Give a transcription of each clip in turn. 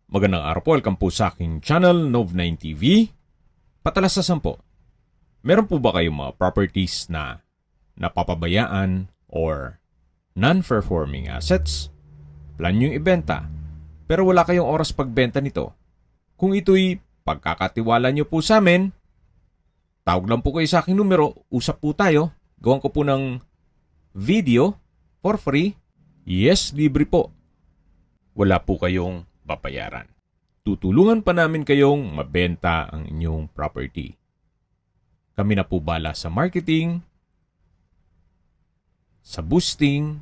Magandang araw po, welcome po sa aking channel, Nov9 TV. Patalasasan po, meron po ba kayong mga properties na napapabayaan or non-performing assets? Plan nyo ibenta, pero wala kayong oras pagbenta nito. Kung ito'y pagkakatiwala nyo po sa amin, tawag lang po kayo sa aking numero, usap po tayo, gawan ko po ng video for free. Yes, libre po. Wala po kayong babayaran. Tutulungan pa namin kayong mabenta ang inyong property. Kami na po bala sa marketing, sa boosting,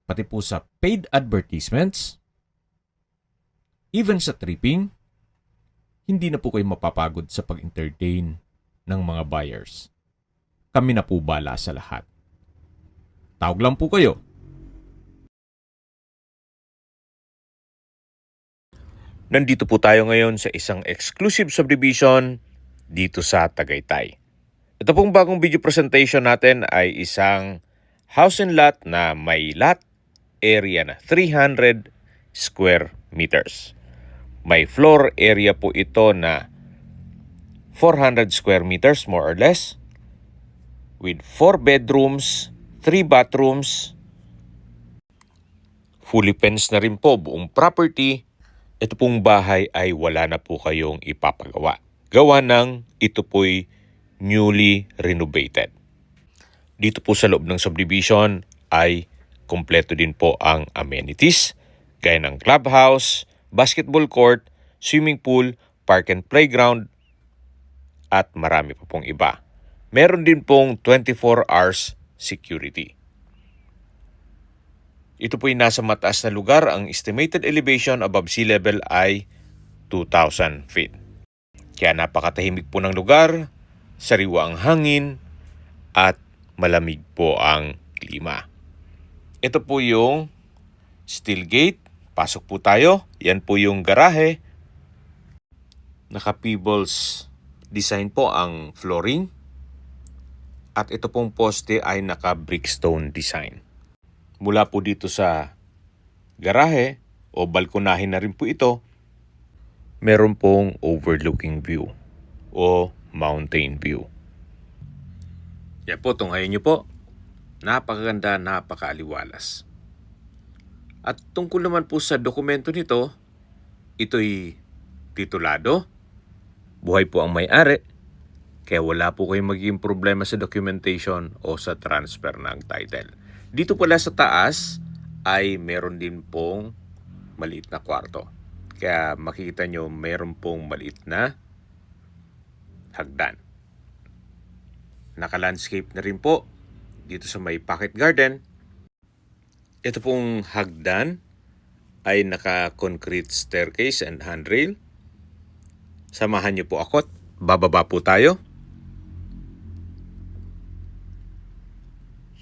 pati po sa paid advertisements, even sa tripping. Hindi na po kayo mapapagod sa pag-entertain ng mga buyers. Kami na po bala sa lahat. Tawag lang po kayo. Nandito po tayo ngayon sa isang exclusive subdivision dito sa Tagaytay. Ito pong bagong video presentation natin ay isang house and lot na may lot area na 300 square meters. May floor area po ito na 400 square meters more or less, with 4 bedrooms, 3 bathrooms, fully fenced na rin po buong property. Ito pong bahay ay wala na po kayong ipapagawa. Gawa ng ito po'y newly renovated. Dito po sa loob ng subdivision ay kumpleto din po ang amenities, gaya ng clubhouse, basketball court, swimming pool, park and playground, at marami pa pong iba. Meron din pong 24 hours security. Ito po'y nasa mataas na lugar. Ang estimated elevation above sea level ay 2,000 feet. Kaya napakatahimik po ng lugar, sariwa ang hangin, at malamig po ang klima. Ito po yung steel gate. Pasok po tayo. Yan po yung garahe. Naka-pebbles design po ang flooring. At ito pong poste ay naka-brickstone design. Mula po dito sa garahe o balkonahin na rin po ito, meron pong overlooking view o mountain view. Yan po, tunghayin nyo po. Napakaganda, napakaaliwalas. At tungkol naman po sa dokumento nito, ito'y titulado. Buhay po ang may-ari, kaya wala po kayong magiging problema sa documentation o sa transfer ng title. Dito pala sa taas ay meron din pong maliit na kwarto. Kaya makikita nyo meron pong maliit na hagdan. Naka-landscape na rin po dito sa may pocket garden. Ito pong hagdan ay naka-concrete staircase and handrail. Samahan nyo po ako at bababa po tayo.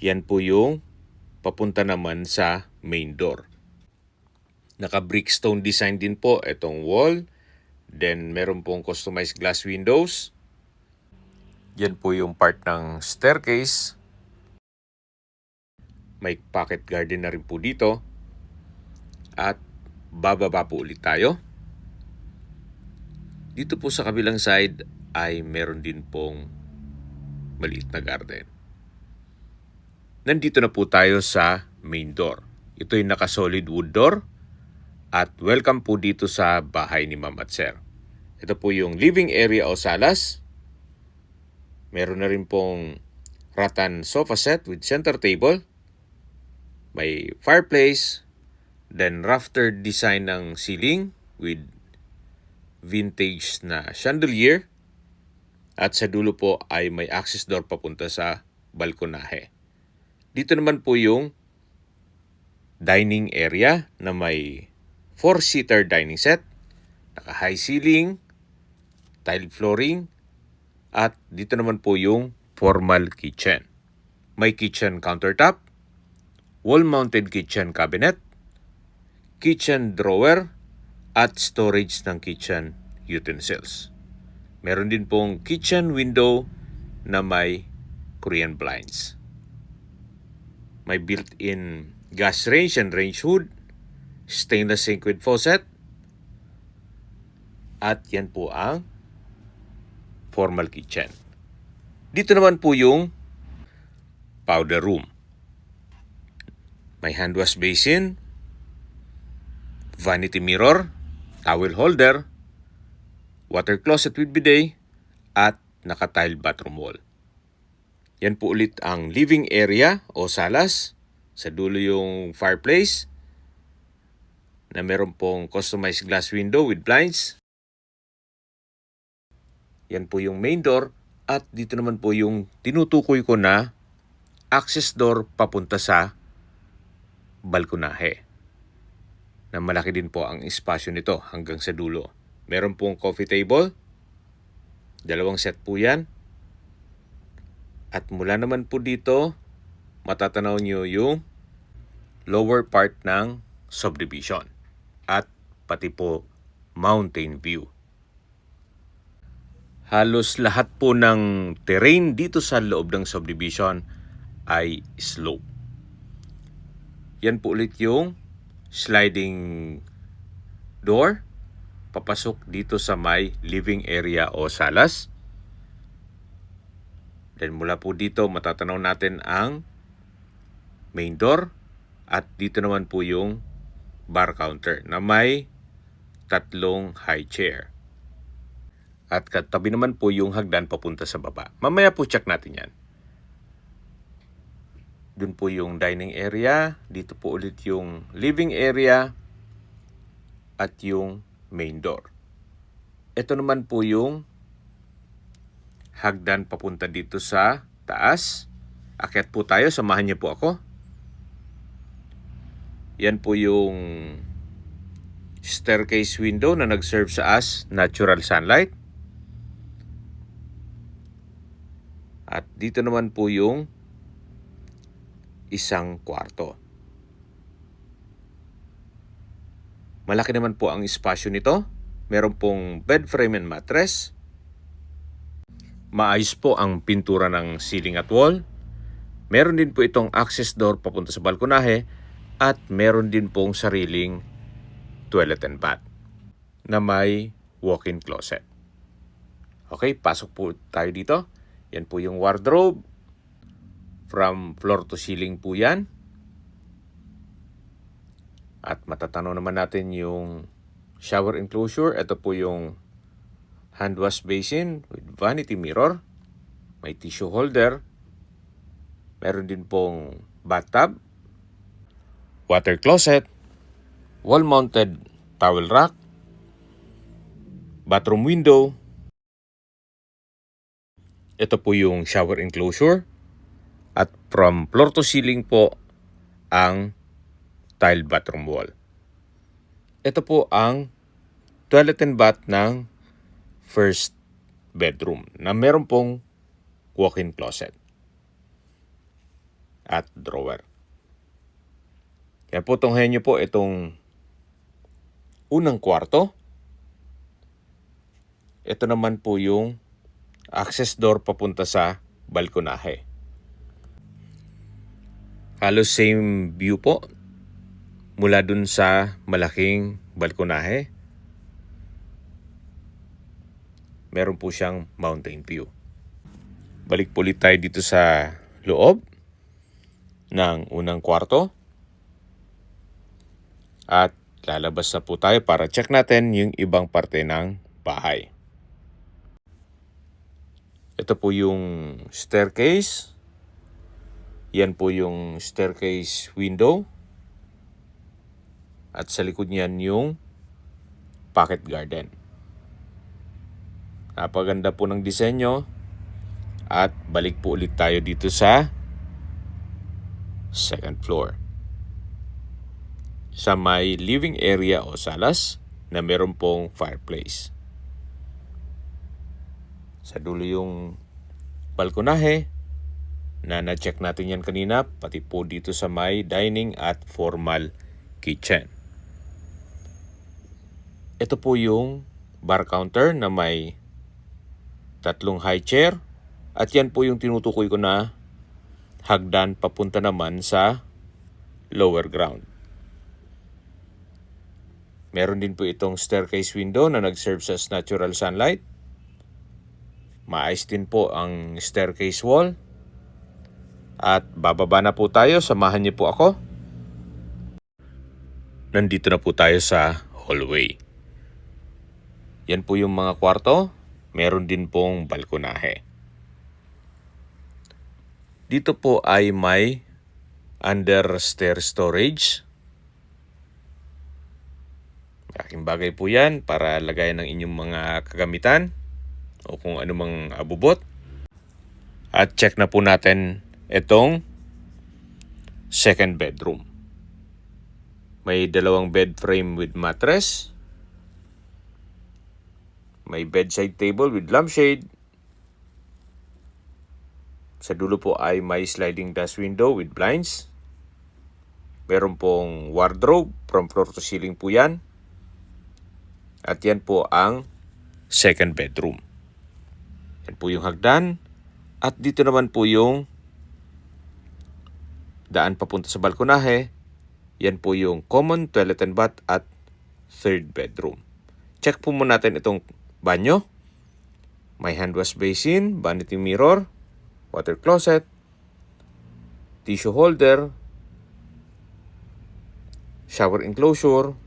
Yan po yung papunta naman sa main door. Naka-brickstone design din po itong wall. Then meron pong customized glass windows. Yan po yung part ng staircase. May pocket garden na rin po dito. At bababa po ulit tayo. Dito po sa kabilang side ay meron din pong maliit na garden. Nandito na po tayo sa main door. Ito'y naka-solid wood door at welcome po dito sa bahay ni Ma'am at Sir. Ito po yung living area o salas. Meron na rin pong rattan sofa set with center table. May fireplace, then rafter design ng ceiling with vintage na chandelier. At sa dulo po ay may access door papunta sa balkonahe. Dito naman po yung dining area na may 4-seater dining set, naka-high ceiling, tile flooring, at dito naman po yung formal kitchen. May kitchen countertop, wall-mounted kitchen cabinet, kitchen drawer, at storage ng kitchen utensils. Meron din pong kitchen window na may Korean blinds. May built-in gas range and range hood, stainless sink with faucet. At yan po ang formal kitchen. Dito naman po yung powder room. May hand wash basin, vanity mirror, towel holder, water closet with bidet, at naka-tile bathroom wall. Yan po ulit ang living area o salas. Sa dulo yung fireplace na meron pong customized glass window with blinds. Yan po yung main door at dito naman po yung tinutukoy ko na access door papunta sa balkonahe. Na malaki din po ang espasyo nito hanggang sa dulo. Meron pong coffee table. 2 set po yan. At mula naman po dito, matatanaw nyo yung lower part ng subdivision at pati po mountain view. Halos lahat po ng terrain dito sa loob ng subdivision ay slope. Yan po ulit yung sliding door papasok dito sa may living area o salas. Then mula po dito matatanaw natin ang main door at dito naman po yung bar counter na may 3 high chair. At katabi naman po yung hagdan papunta sa baba. Mamaya po check natin yan. Doon po yung dining area, dito po ulit yung living area at yung main door. Ito naman po yung hagdan papunta dito sa taas. Akyat po tayo, samahan niyo po ako. Yan po yung staircase window na nag-serve sa us natural sunlight. At dito naman po yung isang kwarto. Malaki naman po ang espasyo nito. Meron pong bed frame and mattress. Maayos po ang pintura ng ceiling at wall. Meron din po itong access door papunta sa balkonahe at meron din pong sariling toilet and bath na may walk-in closet. Okay, pasok po tayo dito. Yan po yung wardrobe. From floor to ceiling po yan. At matatanaw naman natin yung shower enclosure. Ito po yung hand wash basin with vanity mirror. May tissue holder. Meron din pong bathtub, water closet, wall-mounted towel rack, bathroom window. Ito po yung shower enclosure. At from floor to ceiling po ang tile bathroom wall. Ito po ang toilet and bath ng first bedroom na meron pong walk-in closet at drawer. Kaya po tunghayan nyo po itong unang kwarto. Ito naman po yung access door papunta sa balkonahe. Halos same view po mula dun sa malaking balkonahe. Meron po siyang mountain view. Balik po ulit tayo dito sa loob ng unang kwarto. At lalabas na po tayo para check natin yung ibang parte ng bahay. Ito po yung staircase. Yan po yung staircase window. At sa likod niyan yung pocket garden. Napaganda po ng disenyo. At balik po ulit tayo dito sa second floor. Sa may living area o salas na meron pong fireplace. Sa dulo yung balkonahe na na-check natin yan kanina, pati po dito sa may dining at formal kitchen. Ito po yung bar counter na may 3 high chair at yan po yung tinutukoy ko na hagdan papunta naman sa lower ground. Meron din po itong staircase window na nag-serve as natural sunlight. Maayos din po ang staircase wall. At bababa na po tayo, samahan niyo po ako. Nandito na po tayo sa hallway. Yan po yung mga kwarto. Meron din pong balkonahe. Dito po ay may under stair storage. Malaking bagay po yan para lagayan ng inyong mga kagamitan o kung anumang abubot. At check na po natin itong second bedroom. May dalawang bed frame with mattress. May bedside table with lampshade. Sa dulo po ay may sliding glass window with blinds. Meron pong wardrobe from floor to ceiling po yan. At yan po ang second bedroom. Yan po yung hagdan. At dito naman po yung daan papunta sa balkonahe. Yan po yung common toilet and bath at third bedroom. Check po muna natin itong banyo. May hand wash basin, vanity mirror, water closet, tissue holder, shower enclosure,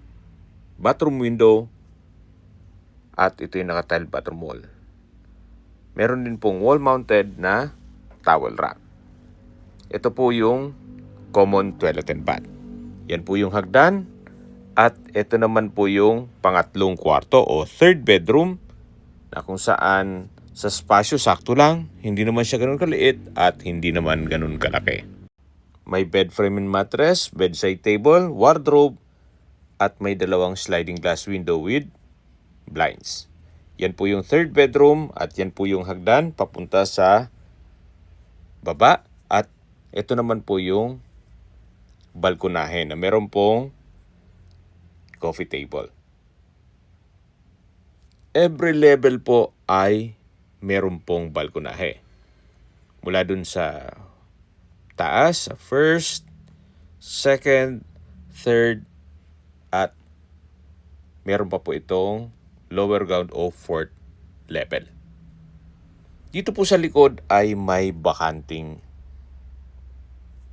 bathroom window, at ito yung naka-tile bathroom wall. Meron din pong wall-mounted na towel rack. Ito po yung common toilet and bath. Yan po yung hagdan. At ito naman po yung pangatlong kwarto o third bedroom na kung saan sa spasyo sakto lang, hindi naman siya ganun kaliit at hindi naman ganun kalaki. May bed frame and mattress, bedside table, wardrobe, at may dalawang sliding glass window with blinds. Yan po yung third bedroom at yan po yung hagdan papunta sa baba. At ito naman po yung balkonahe na meron pong coffee table. Every level po ay meron pong balkonahe. Mula dun sa taas, sa first, second, third, at meron pa po itong lower ground o fourth level. Dito po sa likod ay may bakanting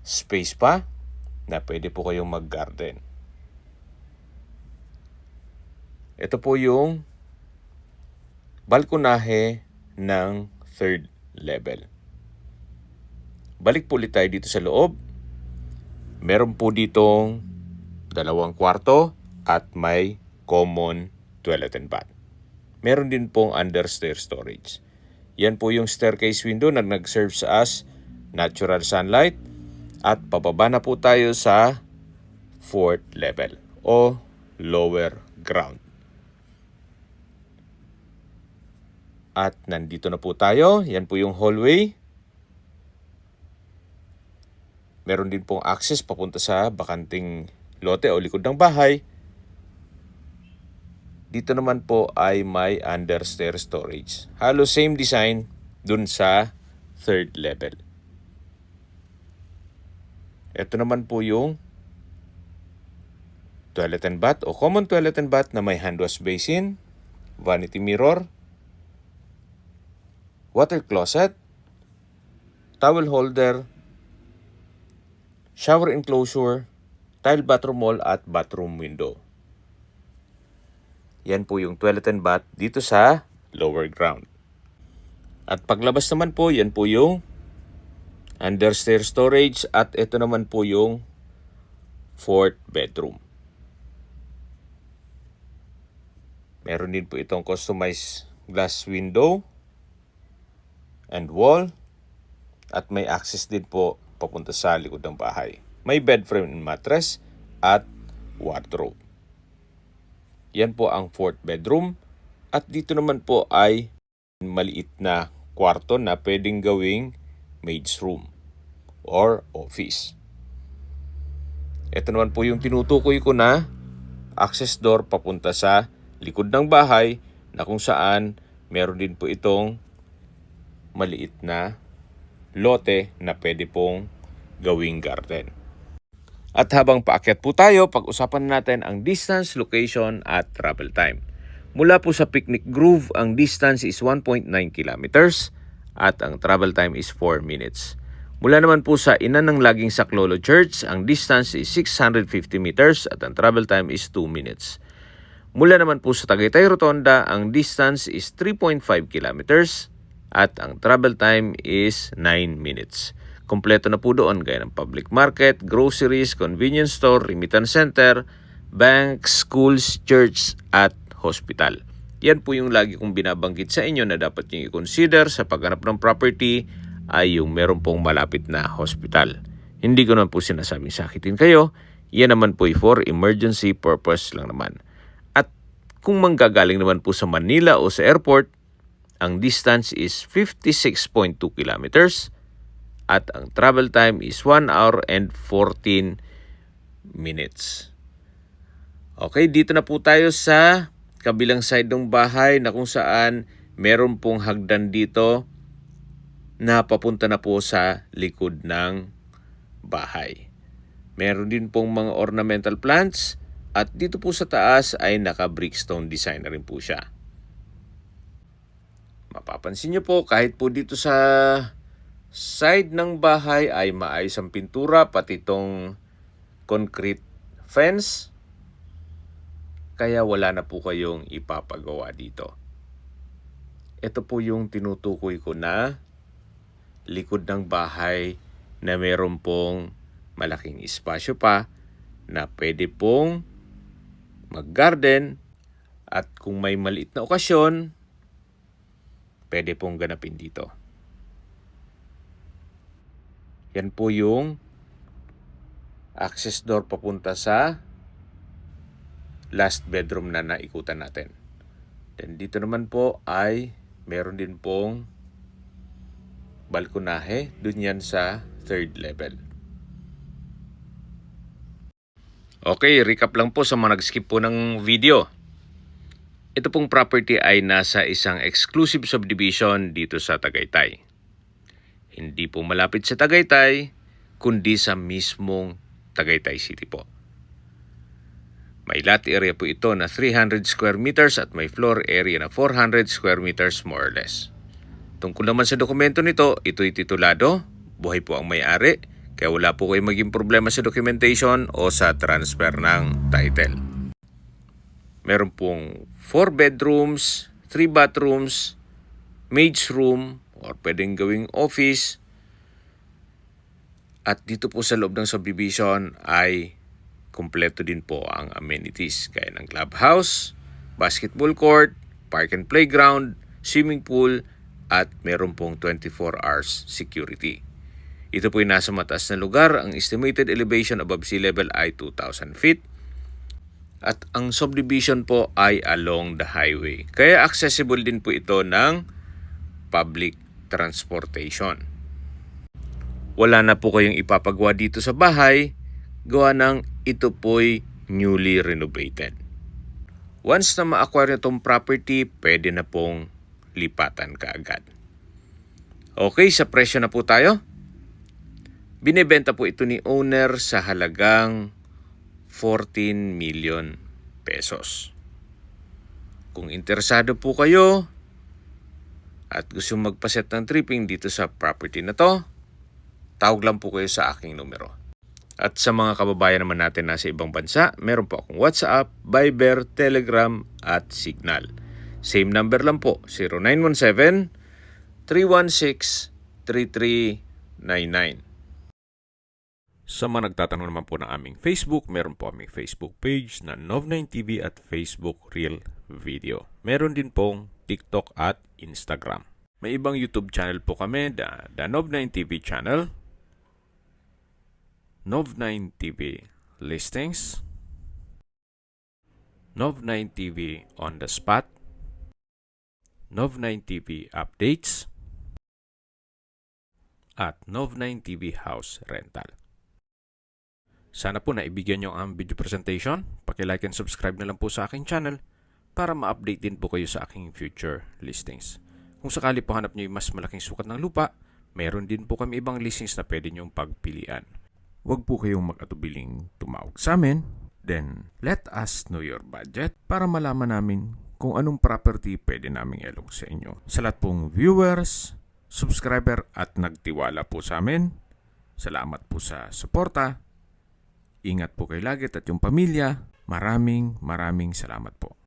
space pa na pwede po kayong mag-garden. Ito po yung balkonahe ng third level. Balik po ulit tayo dito sa loob. Meron po ditong dalawang kwarto at may common toilet and bath. Meron din pong under stair storage. Yan po yung staircase window na nag-serve as natural sunlight. At pababa na po tayo sa fourth level o lower ground. At nandito na po tayo. Yan po yung hallway. Meron din pong access papunta sa bakanting lote o likod ng bahay. Dito naman po ay may under stair storage. Halos same design dun sa third level. Ito naman po yung toilet and bath o common toilet and bath na may hand wash basin, vanity mirror, water closet, towel holder, shower enclosure, tile bathroom wall at bathroom window. Yan po yung toilet and bath dito sa lower ground. At paglabas naman po, yan po yung under stair storage at ito naman po yung fourth bedroom. Meron din po itong customized glass window and wall at may access din po papunta sa likod ng bahay. May bed frame and mattress at wardrobe. Yan po ang fourth bedroom at dito naman po ay maliit na kwarto na pwedeng gawing maid's room or office. Ito naman po yung tinutukoy ko na access door papunta sa likod ng bahay na kung saan meron din po itong maliit na lote na pwede pong gawing garden. At habang paakyat po tayo, pag-usapan natin ang distance, location at travel time. Mula po sa Picnic Grove, ang distance is 1.9 kilometers at ang travel time is 4 minutes. Mula naman po sa Ina ng Laging Saklolo Church, ang distance is 650 meters at ang travel time is 2 minutes. Mula naman po sa Tagaytay Rotonda, ang distance is 3.5 kilometers at ang travel time is 9 minutes. Kompleto na po doon gaya ng public market, groceries, convenience store, remittance center, bank, schools, church at hospital. Yan po yung lagi kong binabanggit sa inyo na dapat nyo i-consider sa paghanap ng property ay yung meron pong malapit na hospital. Hindi ko naman po sinasabing sakitin kayo. Yan naman po for emergency purpose lang naman. At kung manggagaling naman po sa Manila o sa airport, ang distance is 56.2 kilometers at ang travel time is 1 hour and 14 minutes. Okay, dito na po tayo sa kabilang side ng bahay na kung saan meron pong hagdan dito na papunta na po sa likod ng bahay. Meron din pong mga ornamental plants at dito po sa taas ay naka-brickstone design na rin po siya. Mapapansin nyo po kahit po dito sa side ng bahay ay maayos ang pintura pati itong concrete fence. Kaya wala na po kayong ipapagawa dito. Ito po yung tinutukoy ko na likod ng bahay na meron pong malaking espasyo pa na pwede pong mag-garden at kung may maliit na okasyon, pwede pong ganapin dito. Yan po yung access door papunta sa last bedroom na naikutan natin. Then dito naman po ay meron din pong balkonahe, dun yan sa third level. Okay, recap lang po sa mga nag-skip po ng video. Ito pong property ay nasa isang exclusive subdivision dito sa Tagaytay. Hindi po malapit sa Tagaytay, kundi sa mismong Tagaytay City po. May lot area po ito na 300 square meters at may floor area na 400 square meters more or less. Tungkol naman sa dokumento nito, ito'y titulado, buhay po ang may-ari, kaya wala po kayong maging problema sa documentation o sa transfer ng title. Meron pong 4 bedrooms, 3 bathrooms, maid's room, or pwedeng gawing office. At dito po sa loob ng subdivision ay kumpleto din po ang amenities gaya ng clubhouse, basketball court, park and playground, swimming pool, at meron pong 24 hours security. Ito po ay nasa mataas na lugar. Ang estimated elevation above sea level ay 2,000 feet. At ang subdivision po ay along the highway. Kaya accessible din po ito ng public transportation. Wala na po kayong ipapagawa dito sa bahay, gawa ng ito po'y newly renovated. Once na ma-acquire itong property, pwede na pong lipatan kaagad. Okay, sa presyo na po tayo. Binibenta po ito ni owner sa halagang 14 million pesos. Kung interesado po kayo at gusto magpaset ng tripping dito sa property na to, tawag lang po kayo sa aking numero. At sa mga kababayan naman natin nasa ibang bansa, meron po akong WhatsApp, Viber, Telegram at Signal. Same number lang po, 0917-316-3399. Sa mga nagtatanong naman po ng aming Facebook, meron po aming Facebook page na Nov9TV at Facebook Real Video. Meron din pong TikTok at Instagram. May ibang YouTube channel po kami, the Nov9TV channel, Nov9TV Listings, Nov9TV On The Spot, Nov9TV Updates, at Nov9TV House Rental. Sana po naibigyan nyo ang video presentation. Paki-like and subscribe na lang po sa aking channel para ma-update din po kayo sa aking future listings. Kung sakali po hanap nyo yung mas malaking sukat ng lupa, meron din po kami ibang listings na pwede nyong pagpilian. huwag po kayong mag-atubiling tumawag sa amin. Then, let us know your budget para malaman namin kung anong property pwede naming ilog sa inyo. Sa lahat pong viewers, subscriber at nagtiwala po sa amin, salamat po sa suporta. Ingat po kayo lagi at yung pamilya. Maraming salamat po.